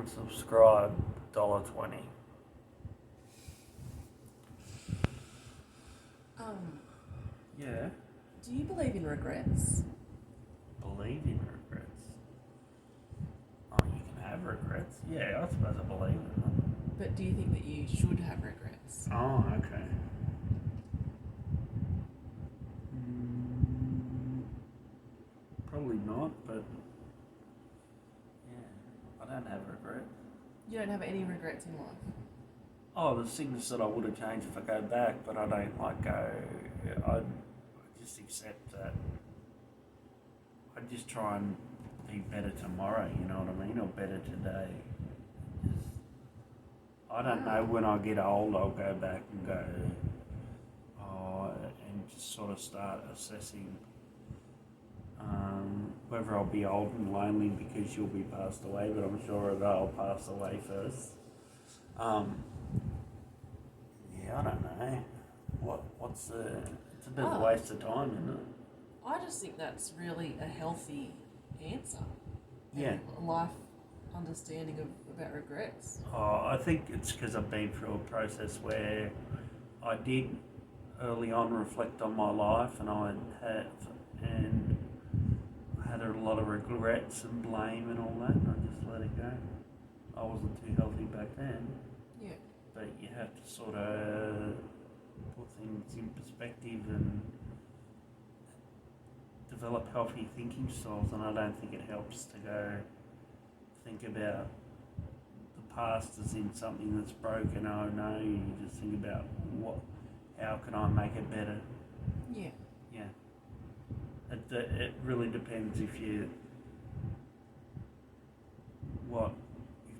subscribe, $1.20. Yeah. Do you believe in regrets? Believe in regrets? Oh, you can have regrets. Yeah, I suppose I believe in them. But do you think that you should have regrets? Oh, okay. Probably not, but yeah, I don't have regrets. You don't have any regrets in life? Oh, there's things that I would have changed if I go back, but I don't like go. I just accept that. I just try and be better tomorrow. You know what I mean, or better today. Just, I don't know when I get old, I'll go back and go. And just sort of start assessing whether I'll be old and lonely because you'll be passed away, but I'm sure that I'll pass away first. Yeah, I don't know. It's a bit of a waste of time, isn't it? I just think that's really a healthy answer. Yeah. A life understanding about regrets. Oh, I think it's because I've been through a process where I did early on reflect on my life, and I had a lot of regrets and blame and all that, and I just let it go. I wasn't too healthy back then. Yeah. But you have to sort of put things in perspective and develop healthy thinking styles, and I don't think it helps to go think about the past as in something that's broken. Oh no, you just think about how can I make it better? Yeah. Yeah. It really depends if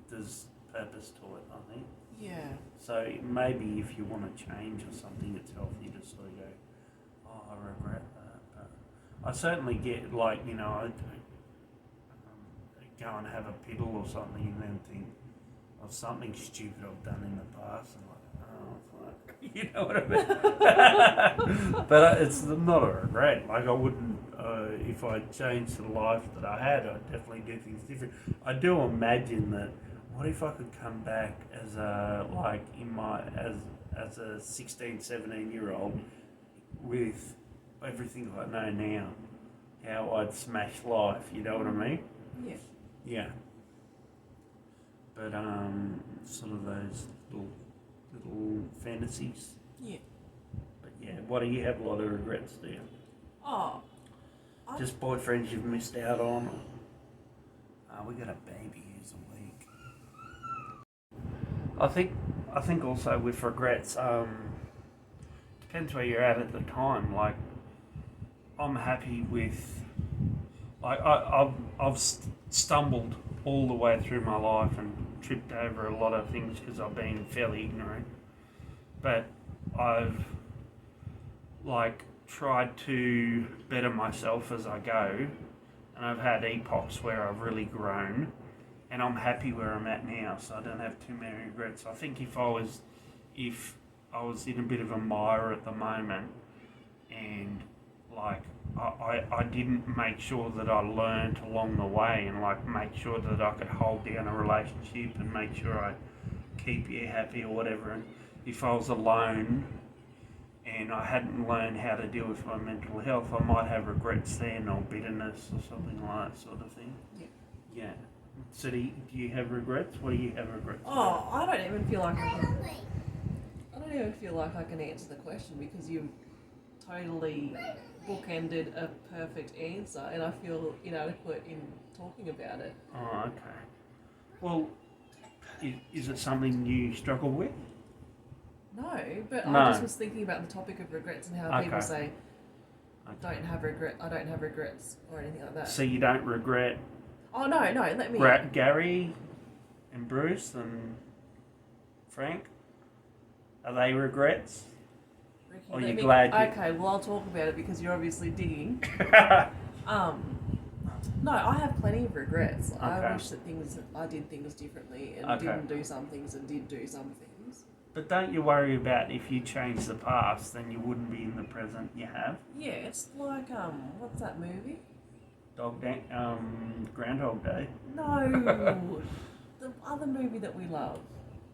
there's purpose to it, I think. Yeah. So maybe if you want to change or something, it's healthy to sort of go, oh, I regret that. But I certainly get, like, I go and have a piddle or something and then think of something stupid I've done in the past and like, oh, fuck. You know what I mean? But it's not a regret. Like, I wouldn't, if I changed the life that I had, I'd definitely do things different. I do imagine that, what if I could come back as as a 16, 17-year-old with everything I know now, how I'd smash life, you know what I mean? Yeah. Yeah. But sort of those little fantasies. Yeah. But yeah, what do you have a lot of regrets, do you? Oh. Just boyfriends you've missed out on? We got a baby who's awake. I think also with regrets, depends where you're at the time. Like, I'm happy with, like, I've stumbled all the way through my life and tripped over a lot of things because I've been fairly ignorant. But I've, like, tried to better myself as I go, and I've had epochs where I've really grown, and I'm happy where I'm at now, so I don't have too many regrets. I think if I was in a bit of a mire at the moment, and like I didn't make sure that I learned along the way, and like make sure that I could hold down a relationship and make sure I keep you happy or whatever. And if I was alone and I hadn't learned how to deal with my mental health, I might have regrets then, or bitterness or something like that sort of thing. Yeah. Yeah. So do you have regrets? What do you have regrets about? I don't even feel like I can answer the question, because you totally bookended a perfect answer, and I feel inadequate in talking about it. Oh, okay. Well, is it something you struggle with? No, but No. I just was thinking about the topic of regrets and how people say, I don't have regrets or anything like that. So you don't regret Oh, no, let me... Gary and Bruce and Frank? Are they regrets? Ricky, Or are you glad you... Okay, well, I'll talk about it because you're obviously digging. No, I have plenty of regrets. Okay. I wish that I did things differently and didn't do some things and did do some things. But don't you worry about if you change the past, then you wouldn't be in the present you have? Yeah, it's like, what's that movie? Groundhog Day? No! The the other movie that we love.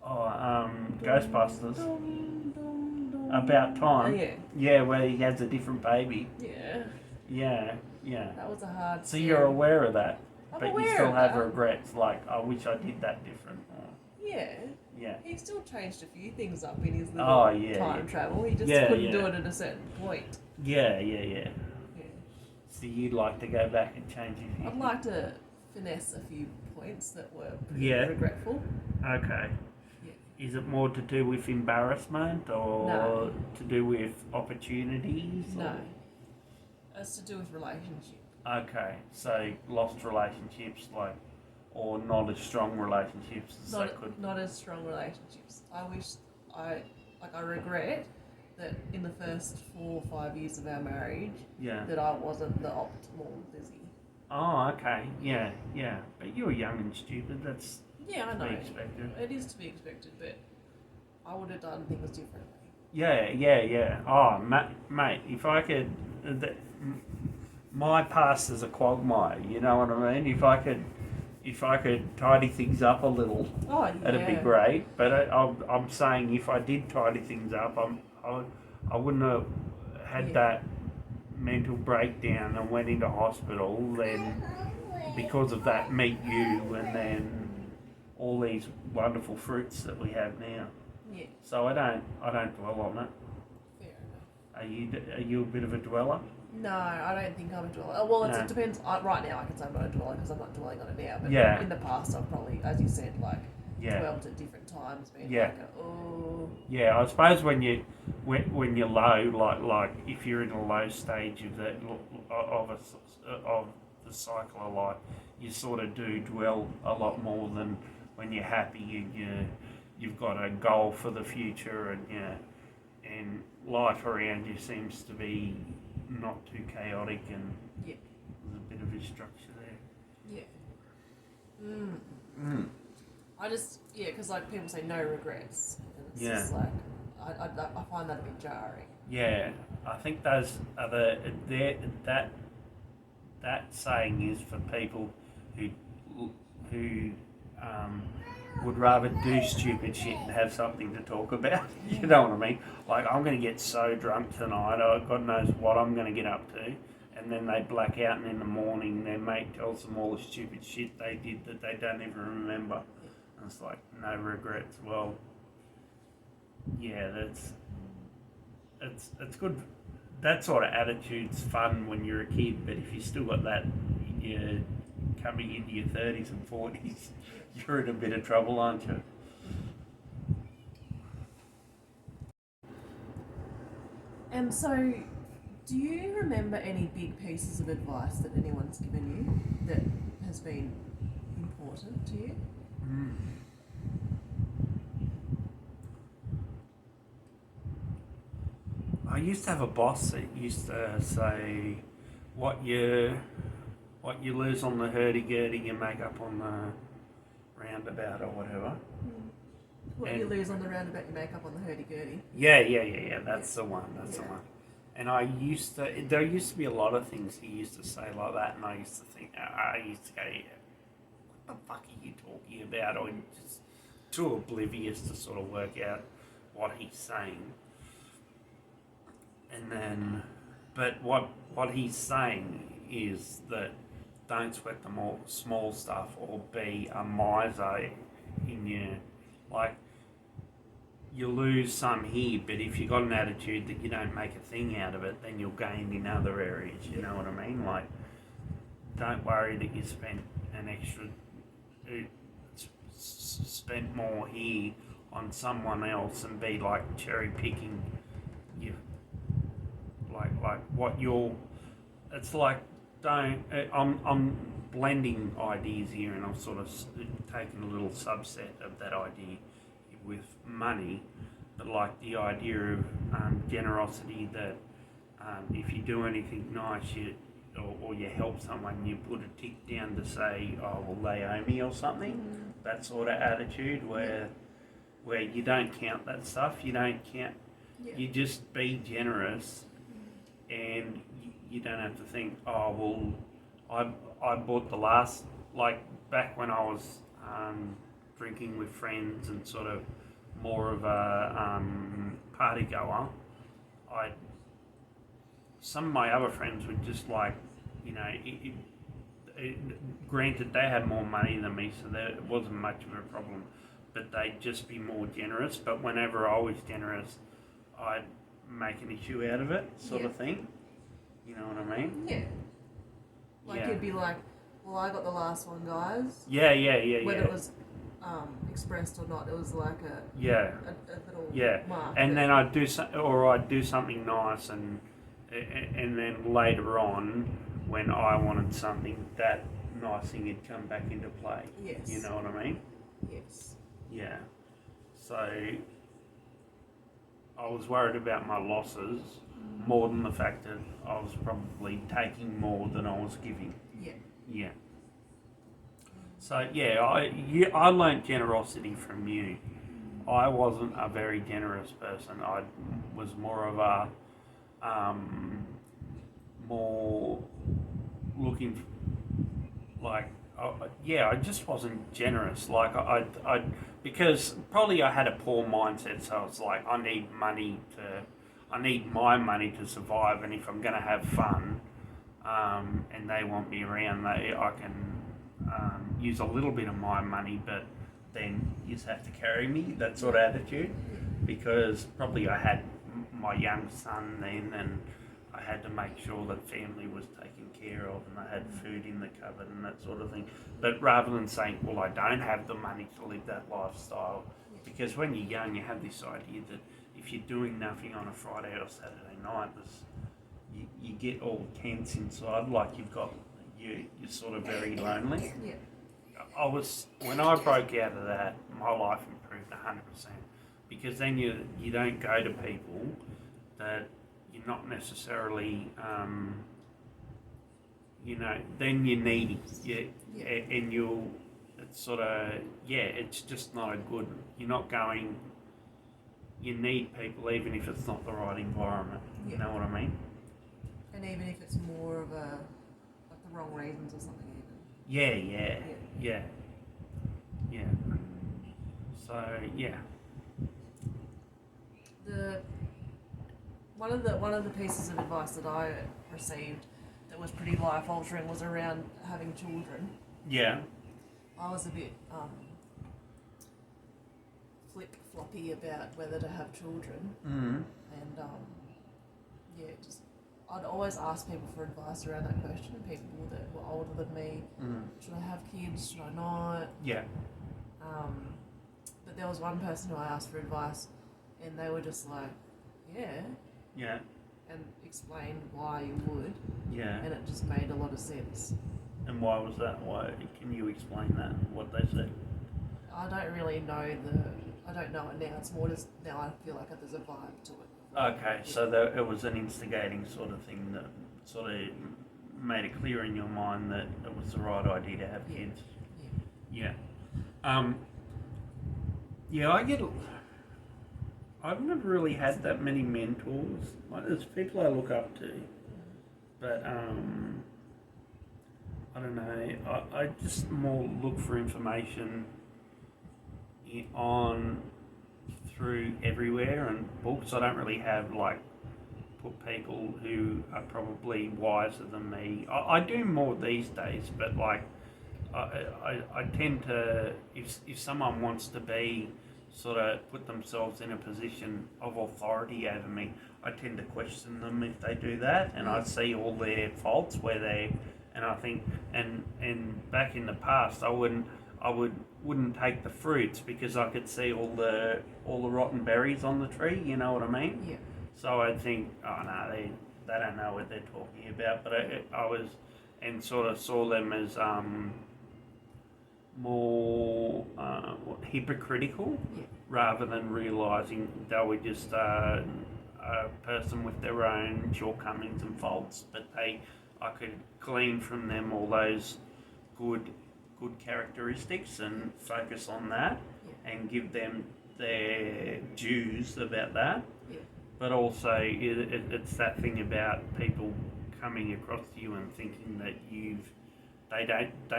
Oh, Ghostbusters. Dum, dum, dum. About time. Yeah. Yeah, where he has a different baby. Yeah. Yeah. That was a hard. So you're aware of that, I'm but aware you still of have that. regrets. Like, I wish I did that different. Or, Yeah. He still changed a few things up in his little time travel. He just couldn't do it at a certain point. Yeah. Yeah. So you'd like to go back and change a few? I'd like to finesse a few points that were pretty Yeah. regretful. Okay. Yeah. Is it more to do with embarrassment or No. to do with opportunities? No. Or? It's to do with relationship. Okay, so lost relationships, like, or not as strong relationships as they could. Not as strong relationships. I regret that in the first 4 or 5 years of our marriage, that I wasn't the optimal Lizzie. Oh, okay, yeah. But you were young and stupid. That's I know. to be expected. It is to be expected, but I would have done things differently. Yeah. Oh, mate, if I could, my past is a quagmire. You know what I mean? If I could tidy things up a little, it'd be great. But I'm saying if I did tidy things up, I wouldn't have had that mental breakdown and went into hospital. Then because of that, meet you, and then all these wonderful fruits that we have now. Yeah. So I don't dwell on it. Fair enough. Are you a bit of a dweller? No, I don't think I'm a dweller. Well, it depends. Right now, I can say I'm not a dweller because I'm not dwelling on it now. But in the past, I've probably, as you said, dwelled at different times. Being Yeah, I suppose when you're low, like if you're in a low stage of the cycle of life, you sort of do dwell a lot more than when you're happy and you've got a goal for the future and life around you seems to be not too chaotic and there's a bit of a structure there. Yeah. I just because people say no regrets. And it's just I find that a bit jarring. Yeah, I think those are that saying is for people who would rather do stupid shit and have something to talk about. You know what I mean? Like, I'm going to get so drunk tonight, God knows what I'm going to get up to, and then they black out, and in the morning their mate tells them all the stupid shit they did that they don't even remember. And it's like, no regrets. Well, yeah, it's good. That sort of attitude's fun when you're a kid, but if you still got that, you're coming into your 30s and 40s, you're in a bit of trouble, aren't you? And so, do you remember any big pieces of advice that anyone's given you that has been important to you? I used to have a boss that used to say, what you lose on the hurdy-gurdy, you make up on the roundabout or whatever. What you lose on the roundabout, you make up on the hurdy-gurdy. Yeah. That's the one. That's the one. And there used to be a lot of things he used to say like that, and I used to think, I used to go, what the fuck are you talking about? Or just too oblivious to sort of work out what he's saying. And then, but what he's saying is that don't sweat the more small stuff or be a miser in your, like, you lose some here, but if you've got an attitude that you don't make a thing out of it, then you'll gain in other areas, you know what I mean? Like, don't worry that you spent an extra, spent more here on someone else and be like cherry picking you. Like what you're, it's like, I'm blending ideas here, and I'm sort of taking a little subset of that idea with money, but like the idea of generosity, that if you do anything nice, or you help someone, you put a tick down to say, oh, well, they owe me or something. That sort of attitude where you don't count that stuff, you don't count, you just be generous. And you don't have to think, oh, well, I bought the last, like back when I was drinking with friends and sort of more of a party goer, some of my other friends would just like, you know, granted they had more money than me, so there wasn't much of a problem, but they'd just be more generous. But whenever I was generous, I'd make an issue out of it, sort of thing. You know what I mean? Yeah. Like it'd be like, well, I got the last one, guys. Yeah. Whether it was expressed or not, it was like a little mark. And then I'd do something nice, and then later on, when I wanted something, that nice thing had come back into play. Yes. You know what I mean? Yes. Yeah. So I was worried about my losses more than the fact that I was probably taking more than I was giving. Yeah. Yeah. So I learnt generosity from you. I wasn't a very generous person. I was more of a more looking like I just wasn't generous. Like I because probably I had a poor mindset. So it's like I need my money to survive, and if I'm going to have fun, and they want me around, I can use a little bit of my money, but then you just have to carry me, that sort of attitude, because probably I had my young son then, and I had to make sure that family was taken care of and I had food in the cupboard and that sort of thing. But rather than saying, well, I don't have the money to live that lifestyle, because when you're young, you have this idea that if you're doing nothing on a Friday or Saturday night, you get all tense inside, like you're sort of very lonely. Yeah. When I broke out of that, my life improved 100%, because then you don't go to people that you're not necessarily, then you're needy, and it's sort of, it's just not a good, you're not going, you need people even if it's not the right environment, you know what I mean? And even if it's more of like the wrong reasons or something even. Yeah. So, One of the pieces of advice that I received that was pretty life altering was around having children. Yeah. I was a bit flip floppy about whether to have children. Mm-hmm. And I'd always ask people for advice around that question, people that were older than me. Should I have kids? Should I not? Yeah. But there was one person who I asked for advice, and they were just like, yeah, and explained why you would. Yeah. And it just made a lot of sense. And why was that? Why? Can you explain that? What they said? I don't really know I don't know it now. It's more just now I feel like there's a vibe to it. Okay, so it was an instigating sort of thing that sort of made it clear in your mind that it was the right idea to have kids. Yeah. I've never really had that many mentors. Like, there's people I look up to, but I don't know. I just more look for information through everywhere and books. I don't really have put people who are probably wiser than me. I do more these days, but I tend to, if someone wants to be sort of put themselves in a position of authority over me, I tend to question them if they do that, and I see all their faults and I think, and back in the past I wouldn't take the fruits because I could see all the rotten berries on the tree. You know what I mean? Yeah. So I'd think, oh no, they don't know what they're talking about. But I was, and sort of saw them as more hypocritical, rather than realising they were just a person with their own shortcomings and faults. But I could glean from them all those good characteristics and focus on that and give them their dues about that. Yeah. But also it's that thing about people coming across to you and thinking that they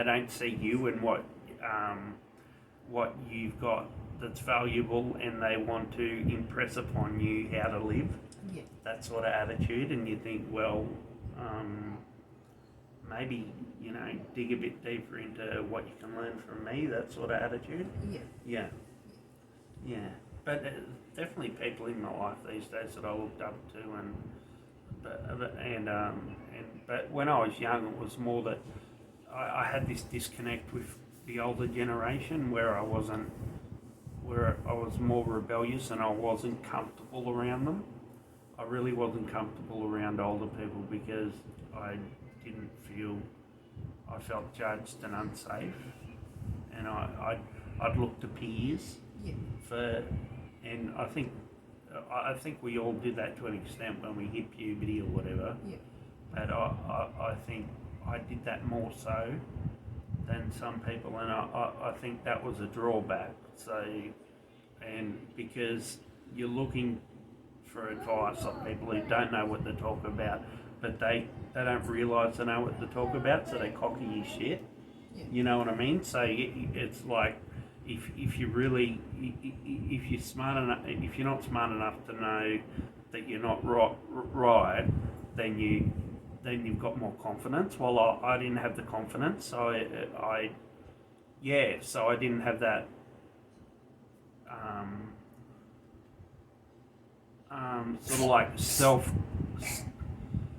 don't see you and what you've got that's valuable, and they want to impress upon you how to live. Yeah. That sort of attitude, and you think, well, maybe, dig a bit deeper into what you can learn from me, that sort of attitude. Yeah. Yeah. Yeah. But definitely people in my life these days that I looked up to, but when I was young, it was more that I had this disconnect with the older generation where I was more rebellious and I wasn't comfortable around them. I really wasn't comfortable around older people because I felt judged and unsafe, and I'd look to peers and I think we all did that to an extent when we hit puberty or whatever. Yeah. But I think I did that more so than some people, and I think that was a drawback. So, and because you're looking for advice on people who don't know what they're talking about, but they don't realise they know what they're talking about, so they cocky you shit. Yeah. You know what I mean? So it's like if you're smart enough, if you're not smart enough to know that you're not right, then you've got more confidence. Well, I didn't have the confidence, so I didn't have that sort of like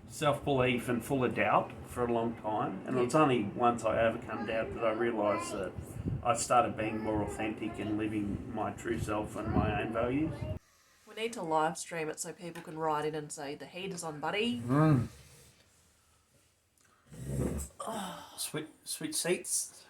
self-belief and full of doubt for a long time. And it was only once I overcome doubt that I realised that I started being more authentic and living my true self and my own values. We need to live stream it so people can write in and say, the heat is on, buddy. Switch seats.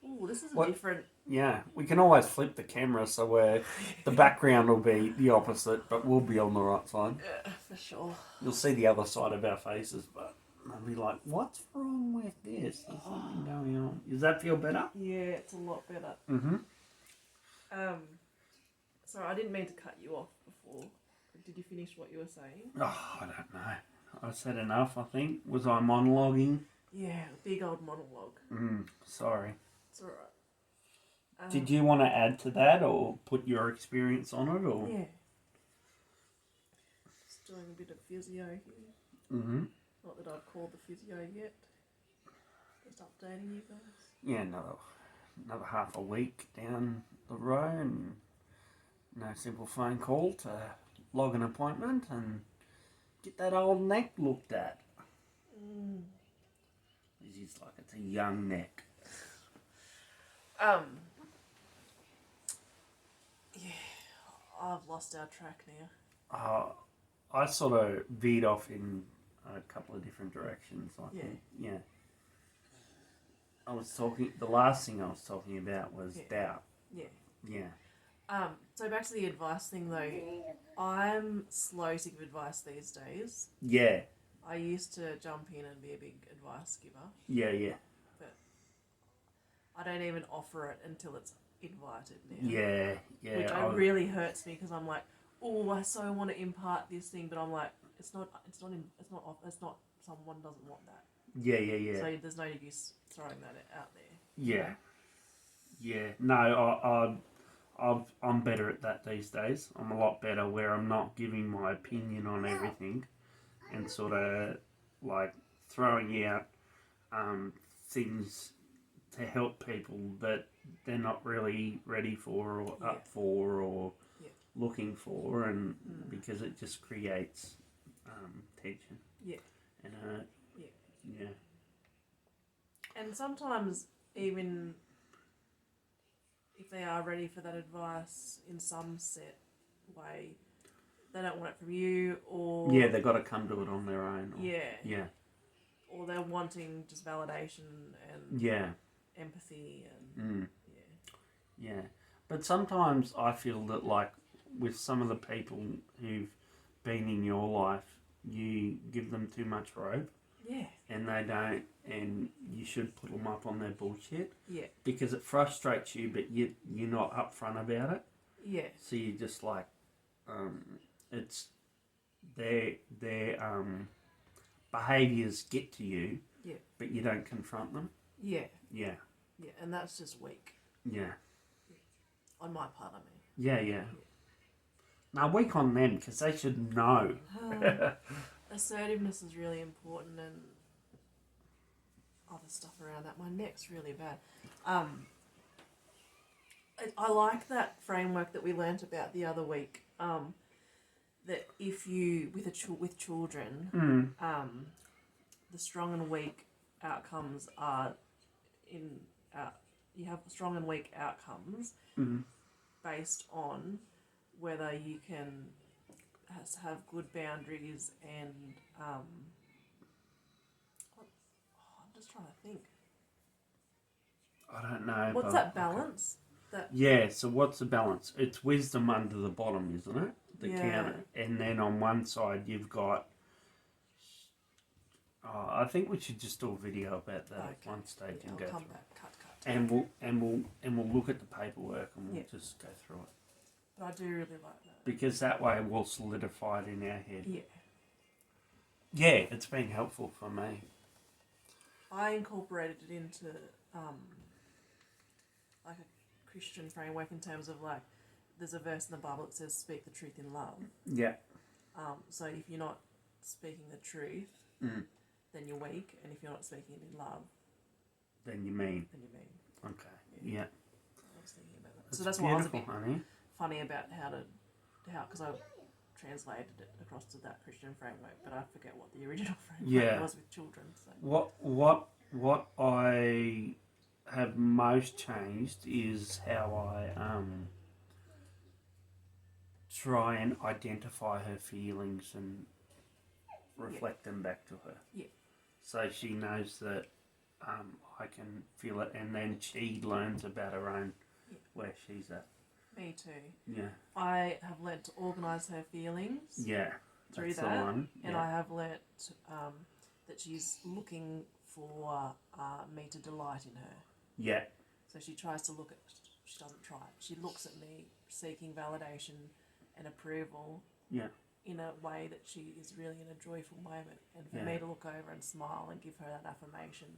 Ooh, this is different. Yeah, we can always flip the camera so where the background will be the opposite, but we'll be on the right side. Yeah, for sure. You'll see the other side of our faces, but I'll be like, what's wrong with this? There's something going on. Does that feel better? Yeah, it's a lot better. Mm-hmm. Sorry, I didn't mean to cut you off before. Did you finish what you were saying? Oh, I don't know. I said enough, I think. Was I monologuing? Yeah, big old monologue. Sorry. It's alright. Did you want to add to that or put your experience on it? Or? Yeah. Just doing a bit of physio here. Mm-hmm. Not that I've called the physio yet. Just updating you guys. Yeah, another half a week down the road, and no simple phone call to log an appointment and get that old neck looked at. This is like it's a young neck. Yeah, I've lost our track now. I sort of veered off in a couple of different directions. I think. Yeah. The last thing I was talking about was doubt. Yeah. Yeah. So back to the advice thing though, I'm slow to give advice these days. Yeah. I used to jump in and be a big advice giver. Yeah. But I don't even offer it until it's invited now. Yeah. Which really hurts me because I'm like, oh, I so want to impart this thing, but I'm like, it's not. Someone doesn't want that. Yeah. So there's no use throwing that out there. Yeah. No, I'm better at that these days. I'm a lot better where I'm not giving my opinion on everything and sort of like throwing out things to help people that they're not really ready for or up for or looking for, and because it just creates tension. Yeah. And yeah. And sometimes even if they are ready for that advice in some set way, they don't want it from you, or they've got to come to it on their own. Or they're wanting just validation and empathy and yeah. But sometimes I feel that like with some of the people who've been in your life, you give them too much rope. Yeah. And they don't, and you should put them up on their bullshit. Yeah. Because it frustrates you, but you're not upfront about it. Yeah. So you just like, it's their behaviours get to you. Yeah. But you don't confront them. Yeah. Yeah. Yeah, and that's just weak. Yeah. On my part, I mean. Yeah. Now, weak on them because they should know. Assertiveness is really important, and other stuff around that. My neck's really bad. I like that framework that we learnt about the other week. That if you with children, the strong and weak outcomes are you have strong and weak outcomes based on whether you can have good boundaries and I'm just trying to think. I don't know. What's that balance? Okay. Yeah, so what's the balance? It's wisdom under the bottom, isn't it? The counter. And then on one side you've got I think we should just do a video about that at one stage and go through it. Cut. And we'll look at the paperwork and we'll just go through it. But I do really like that. Because that way we'll solidify it in our head. Yeah. Yeah, it's been helpful for me. I incorporated it into like a Christian framework in terms of like there's a verse in the Bible that says speak the truth in love. Yeah. So if you're not speaking the truth, then you're weak, and if you're not speaking it in love, then you mean. Okay. Yeah. I was thinking about that. So that's why I was a bit honey. funny about how because I translated it across to that Christian framework, but I forget what the original framework was with children. So. What I have most changed is how I try and identify her feelings and reflect them back to her. Yeah. So she knows that I can feel it, and then she learns about her own where she's at. Me too. Yeah. I have learnt to organise her feelings. Yeah. Through that's that, the one. And I have learnt that she's looking for me to delight in her. Yeah. So she tries to look at. She doesn't try. She looks at me seeking validation and approval. Yeah. In a way that she is really in a joyful moment, and for me to look over and smile and give her that affirmation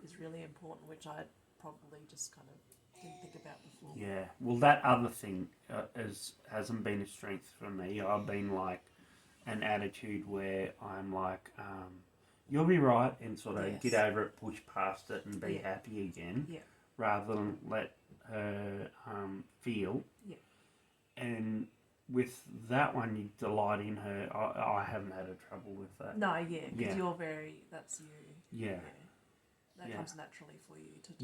is really important, which I probably just kind of didn't think about before. Yeah, well, that other thing hasn't been a strength for me. I've been like an attitude where I'm like, you'll be right, and sort of get over it, push past it, and be happy again, rather than let her feel. Yeah. And with that one, you delight in her. I haven't had a trouble with that. No, because you're that's you. Yeah. That comes naturally for you to do.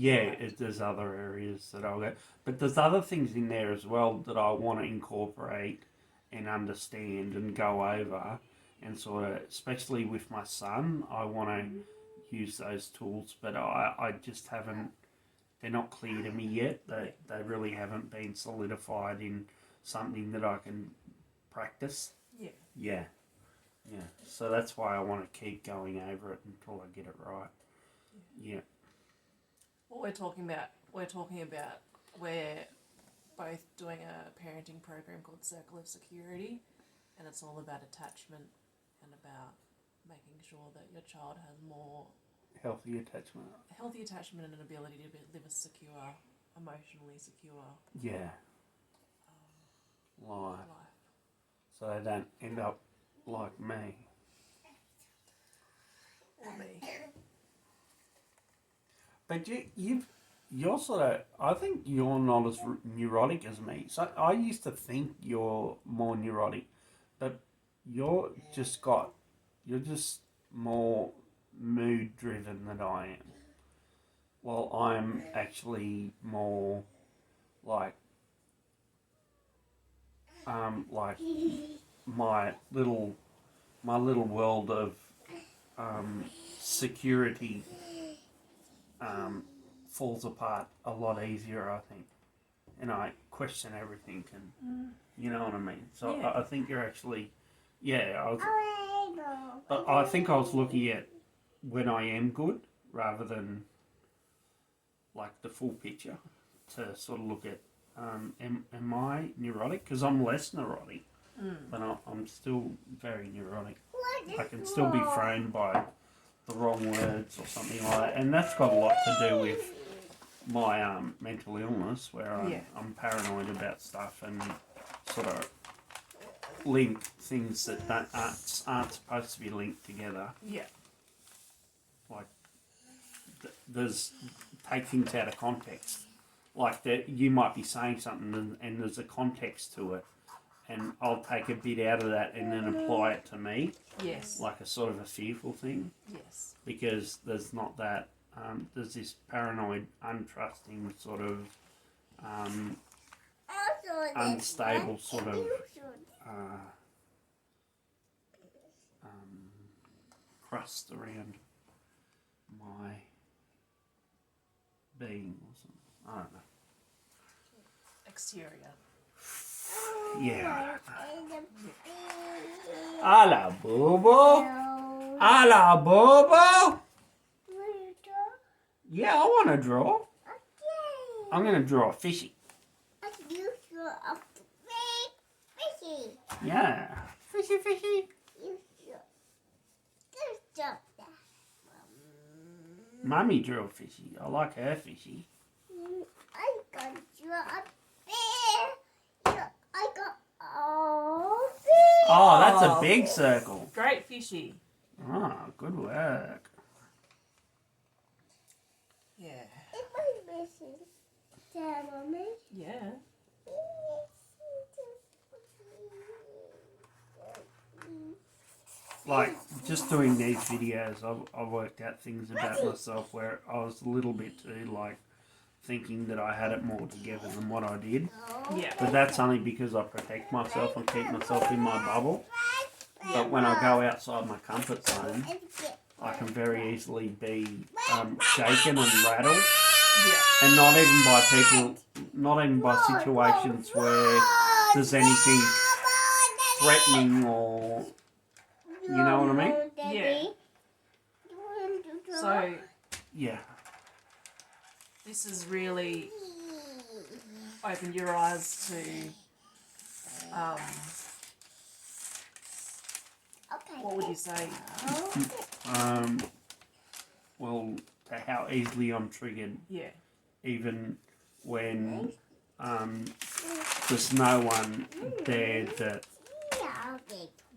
There's other areas that I'll go. But there's other things in there as well that I want to incorporate and understand and go over. And sort of, especially with my son, I want to use those tools. But I just haven't, they're not clear to me yet. They really haven't been solidified in something that I can practice. Yeah. So that's why I want to keep going over it until I get it right. Yeah. What we're talking about, we're both doing a parenting program called Circle of Security, and it's all about attachment and about making sure that your child has more healthy attachment and an ability to live a secure, emotionally secure life. So they don't end up like me. Or me. But you're sort of, I think you're not as neurotic as me. So I used to think you're more neurotic, but you're just more mood driven than I am. Well, I'm actually more like my little world of security falls apart a lot easier, I think, and I question everything, and you know what I mean. So I think you're actually, I think I was looking at when I am good rather than like the full picture to sort of look at. Am I neurotic? Because I'm less neurotic, but I'm still very neurotic. I can still be framed by the wrong words or something like that, and that's got a lot to do with my mental illness, where Yeah. I'm paranoid about stuff and sort of link things that aren't supposed to be linked together. Yeah. Like there's take things out of context. Like that, you might be saying something and there's a context to it, and I'll take a bit out of that and then apply it to me, Yes. like a sort of a fearful thing, Yes. because there's not that. There's this paranoid, untrusting sort of unstable sort of crust around my being or something. I don't know. Exterior. Yeah. Hello, Bobo. Hello, Bobo. Yeah, I want to draw. I'm going to draw a fishy. Yeah. Fishy, fishy. Mummy drew a fishy. I like her fishy. I got you up there. I got all Oh, that's a big circle. Great fishy. Oh, good work. Yeah. It was missing. Tell me. Yeah. Like, just doing these videos, I've worked out things about myself where I was a little bit too, like, thinking that I had it more together than what I did. Yeah. But that's only because I protect myself and keep myself in my bubble. But when I go outside my comfort zone, I can very easily be shaken and rattled. Yeah. And not even by people, not even by situations where there's anything threatening or, you know what I mean? Yeah. So Yeah. this has really opened your eyes to what would you say? Well, to how easily I'm triggered, Yeah. even when there's no one there that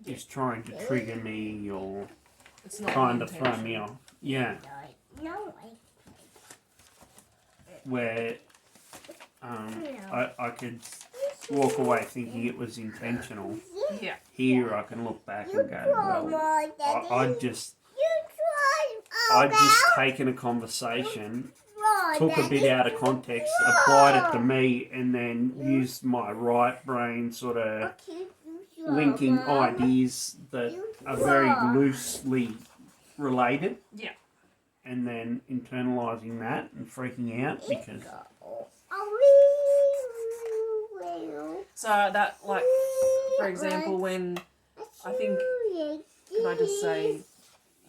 is trying to trigger me or It's not trying the to throw me intention. off. Yeah, where I could walk away thinking it was intentional. Yeah. Here I can look back and go, well, I just taken a conversation, took a bit out of context, applied it to me, and then used my right brain sort of linking ideas that are very loosely related. Yeah. And then internalizing that and freaking out because... So that, like, for example, when I think, can I just say,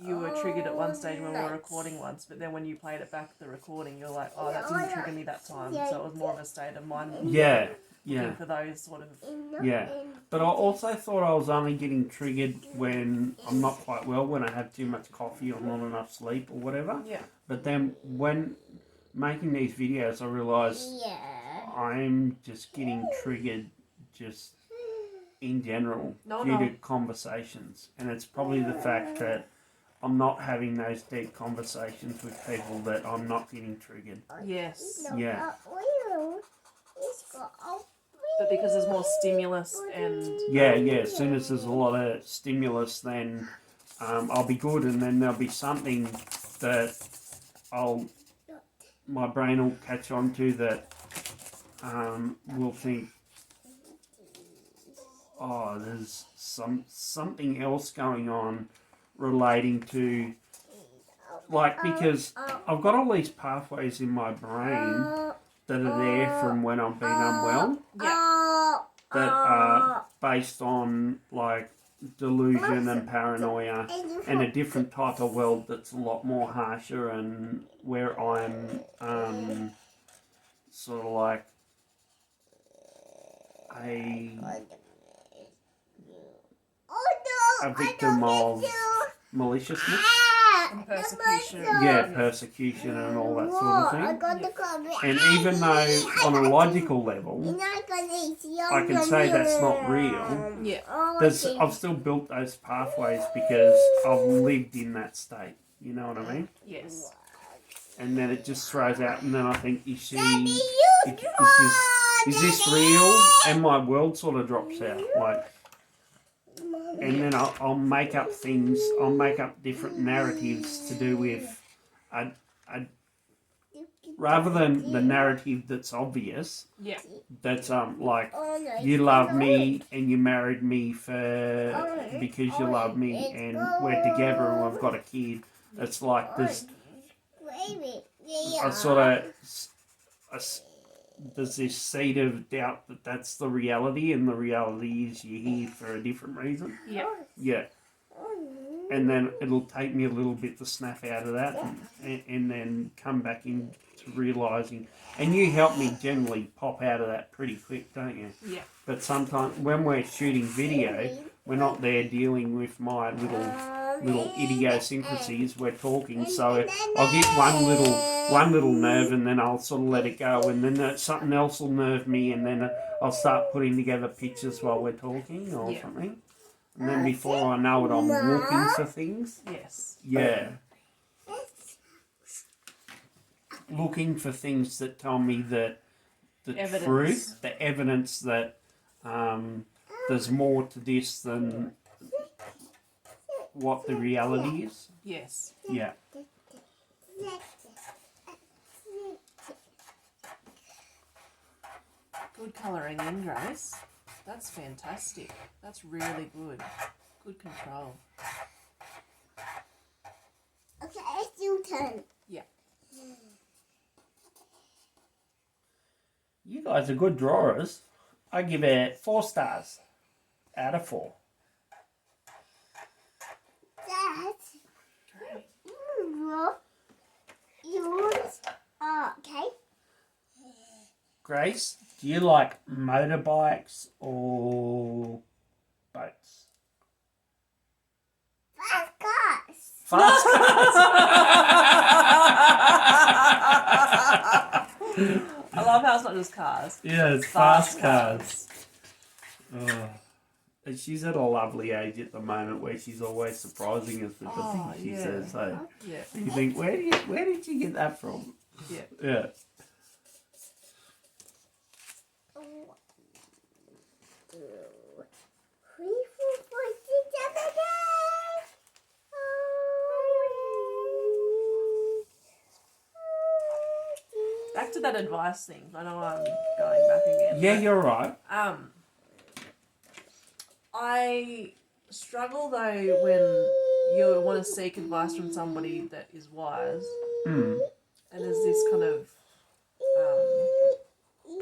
you were triggered at one stage when we were recording once, but then when you played it back, the recording, you're like, oh, that didn't trigger me that time. So it was more of a state of mind. Yeah. Looking for those sort of... Yeah. But I also thought I was only getting triggered when I'm not quite well, when I have too much coffee or not enough sleep or whatever. Yeah. But then when making these videos, I realised I'm just getting triggered just in general due to conversations. And it's probably the fact that I'm not having those deep conversations with people that I'm not getting triggered. Yes. Yeah. But because there's more stimulus and... Yeah, as soon as there's a lot of stimulus, then I'll be good, and then there'll be something that my brain will catch on to that will think, oh, there's something else going on relating to, like, because I've got all these pathways in my brain that are there from when I've been unwell, that are based on, like, delusion and paranoia and a different type of world that's a lot more harsher, and where I'm sort of like a victim of maliciousness. And persecution. Yeah, persecution and all that sort of I thing. got the coffee. And even though on a logical level, I can say that's not real, Yeah. I've still built those pathways because I've lived in that state. You know what I mean? Yes. And then it just throws out, and then I think, is this real? And my world sort of drops out, like. And then I'll make up things. I'll make up different narratives to do with, rather than the narrative that's obvious. Yeah. That's like, you love me and you married me because you love me and we're together and we've got a kid. It's like there's there's this seed of doubt that that's the reality, and the reality is you're here for a different reason. Yeah. Yeah. And then it'll take me a little bit to snap out of that and then come back into realising. And you help me generally pop out of that pretty quick, don't you? Yeah. But sometimes when we're shooting video, we're not there dealing with my little idiosyncrasies. We're talking, so I'll get one little nerve, and then I'll sort of let it go, and then something else will nerve me, and then I'll start putting together pictures while we're talking or something. And then before I know it, I'm looking for things. Yes. Yeah. Looking for things that tell me that the Evidence. truth, the evidence that there's more to this than what the reality is. Yes. Yeah. Good colouring in, Grace. That's fantastic. That's really good. Good control. Okay, it's your turn. Yeah. You guys are good drawers. I give it 4 stars out of 4. Dad, Great. yours. Okay. Grace, do you like motorbikes or boats? Fast cars. Fast cars. I love how it's not just cars. Yeah, it's fast cars. Oh. And she's at a lovely age at the moment where she's always surprising us with the things she says. So Yeah. you think, where did you get that from? Yeah. Yeah. Back to that advice thing. I know I'm going back again. Yeah, you're right. I struggle though when you want to seek advice from somebody that is wise, Mm. and there's this kind of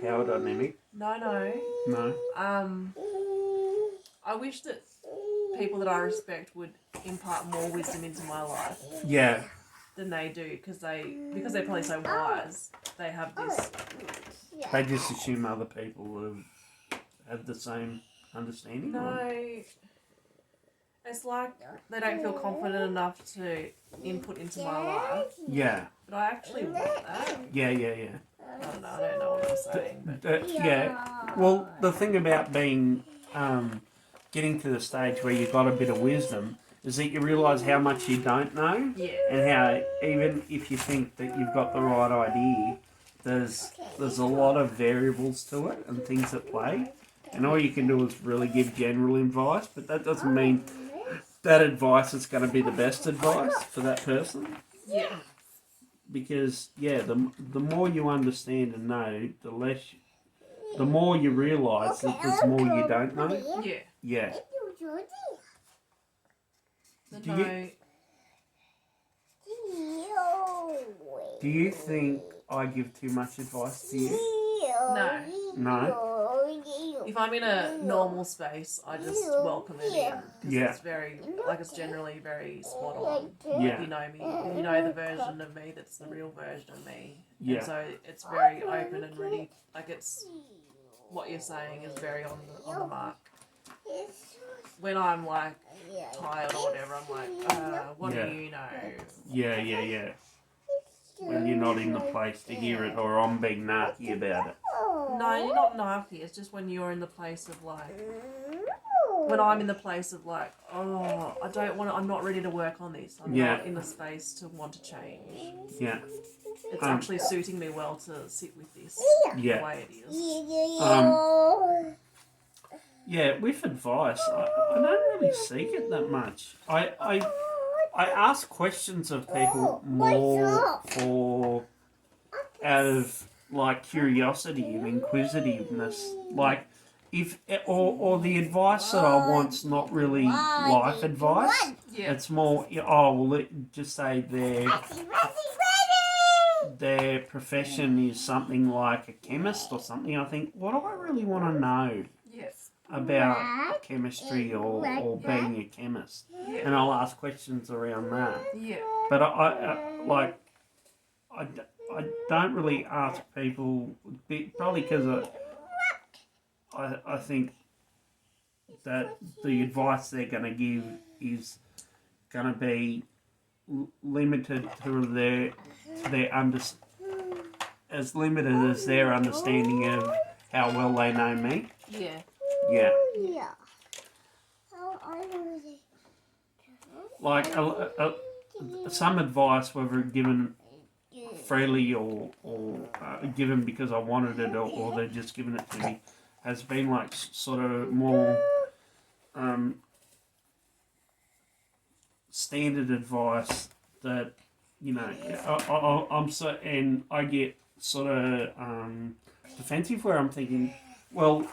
Power dynamic. no. No. I wish that people that I respect would impart more wisdom into my life Yeah. than they do because they're probably so wise. They have this. They just assume other people have the same understanding. No, it's like they don't feel confident enough to input into my life. Yeah. But I actually want that. Yeah. I don't know what I'm saying. But Yeah. Well, the thing about being, getting to the stage where you've got a bit of wisdom is that you realise how much you don't know, yeah, and how even if you think that you've got the right idea, there's a lot of variables to it and things at play, and all you can do is really give general advice, but that doesn't mean that advice is going to be the best advice for that person. yeah, Because the more you understand and know, the more you realise that there's more you don't know. yeah. Yeah. But Do no, Do you think I give too much advice to you? No. if I'm in a normal space, I just welcome it in. 'Cause Yeah. it's it's generally very spot on. Yeah. If you know me, if you know the version of me that's the real version of me. Yeah. And so it's very open and really, it's, what you're saying is very on the mark. When I'm tired or whatever, I'm like, what Yeah. do you know? Yeah. When you're not in the place to hear it, or I'm being narky about it. No, you're not narky. It's just when you're in the place of like, when I'm in the place of like, oh, I don't want to, I'm not ready to work on this. I'm Yeah. not in the space to want to change. Yeah. It's actually suiting me well to sit with this Yeah. the way it is. Yeah, with advice, I don't really seek it that much. I ask questions of people more for out of like curiosity and inquisitiveness. Like if or the advice that I want's not really life advice. Yeah. It's more just say their profession is something like a chemist or something. I think, what do I really want to know Yes. about chemistry or being a chemist? Yeah. And I'll ask questions around that. Yeah. But I don't really ask people, probably because I think that the advice they're going to give is going to be limited to their as limited as their understanding of how well they know me. Yeah. Yeah. Like some advice, whether given freely or given because I wanted it or they've just given it to me, has been like sort of more standard advice that, you know, I'm so, and I get sort of defensive where I'm thinking, well,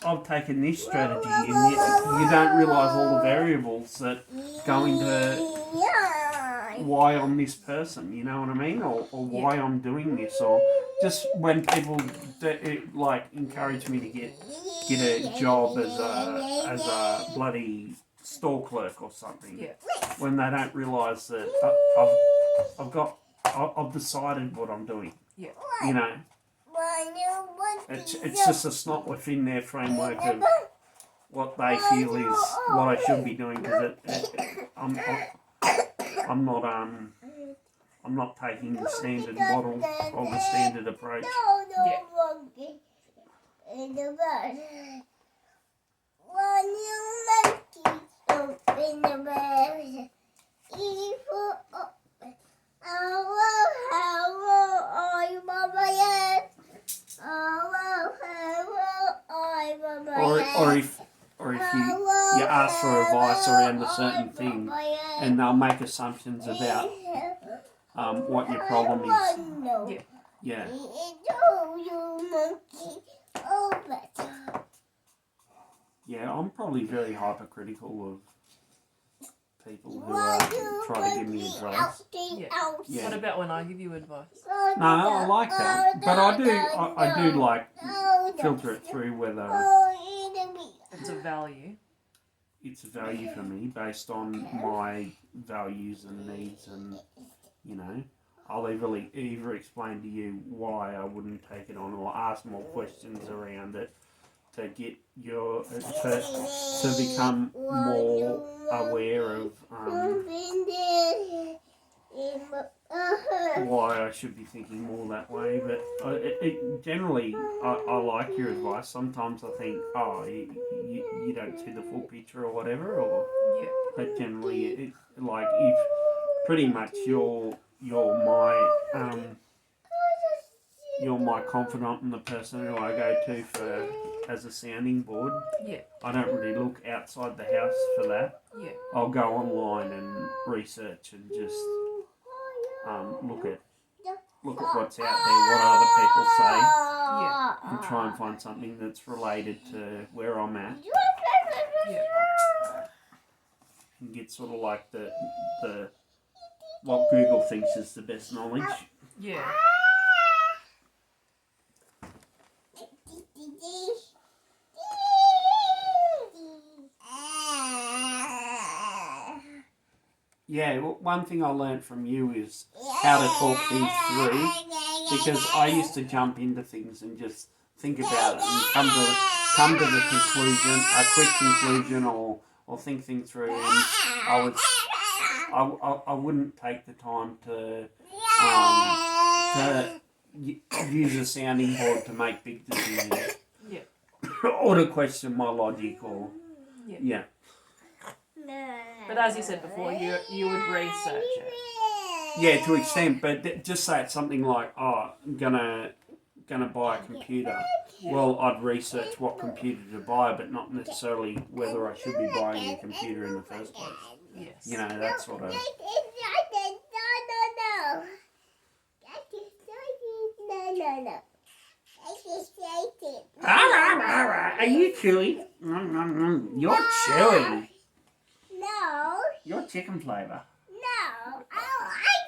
I've taken this strategy and yet you don't realise all the variables that go into why I'm this person, you know what I mean? Or why I'm doing this, or just when people like encourage me to get a job as a bloody store clerk or something, when they don't realise that I've decided what I'm doing. Yeah. You know, it's just it's not within their framework of what they feel is what I should be doing, because I'm not taking the standard model or the standard approach. Or if you ask for advice around a certain thing, and they'll make assumptions about what your problem is. Yeah. Yeah, I'm probably very hypercritical of people who try to give me advice. Yeah. What about when I give you advice? No, I like that, but I do like filter it through whether It's a value. it's a value for me based on my values and needs, and you know, I'll either explain to you why I wouldn't take it on, or ask more questions around it to get your to become more aware of why I should be thinking more that way. But generally, I like your advice. Sometimes I think, you don't see the full picture or whatever. But generally, like if pretty much you're my confidant and the person who I go to for as a sounding board. Yeah. I don't really look outside the house for that. Yeah. I'll go online and research and just look at what's out there, what other people say, and try and find something that's related to where I'm at. Yeah. And get sort of like the what Google thinks is the best knowledge. Yeah. Yeah, one thing I learned from you is how to talk things through, because I used to jump into things and just think about it and come to the conclusion, a quick conclusion, or I'll think things through, and I wouldn't take the time to use a sounding board to make big decisions. Yeah. Or to question my logic, or yeah. But as you said before, you would research it. Yeah, to an extent, but just say it's something like, oh, I'm gonna buy a computer. Well, I'd research what computer to buy, but not necessarily whether I should be buying a computer in the first place. Yes. You know, that sort of. Are you chewing? You're chewing. No. You're chicken flavour. No. I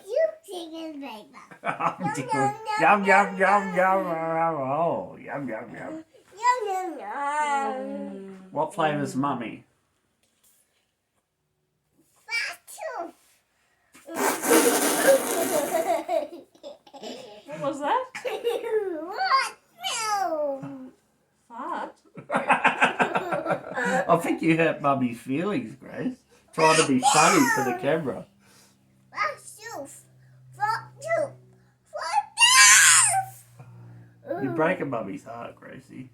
do chicken flavor. Yum, yum, yum, yum. Oh, yum, yum, yum. Yum, yum, yum. What flavour's mummy? What was that? What? No. Fart. I think you hurt mummy's feelings, Grace. Trying to be funny for the camera. You're breaking mummy's heart, Gracie.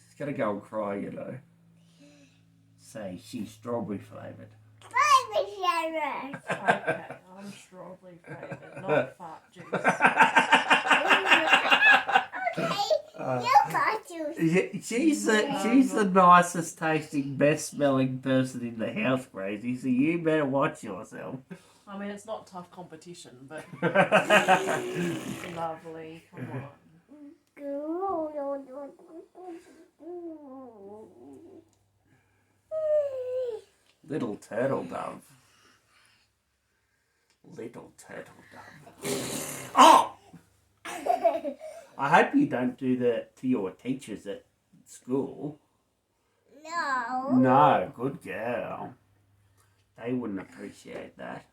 She's gonna go and cry, you know. Say she's strawberry flavoured. Okay, I'm strawberry flavoured, not fart juice. She's the nicest tasting, best smelling person in the house, Gracie, so you better watch yourself. I mean, it's not tough competition, but lovely. Come on. Little turtle dove. Little turtle dove. Oh! I hope you don't do that to your teachers at school. No. No, good girl. They wouldn't appreciate that.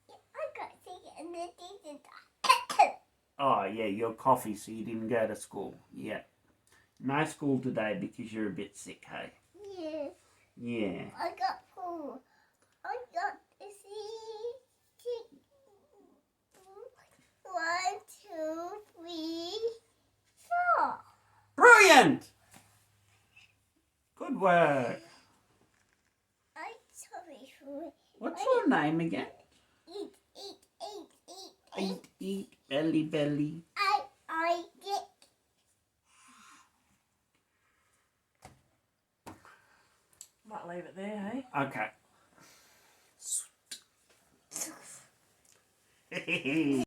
I got sick in the teacher. Oh, yeah, your coffee, so you didn't go to school. Yeah. No school today because you're a bit sick, hey? Yeah. Yeah. I got four. I got six. 1, 2, 3, 4. Brilliant! Good work. I'm sorry for What's your name again? eat. Eat, belly, belly. I get. Might leave it there, Okay.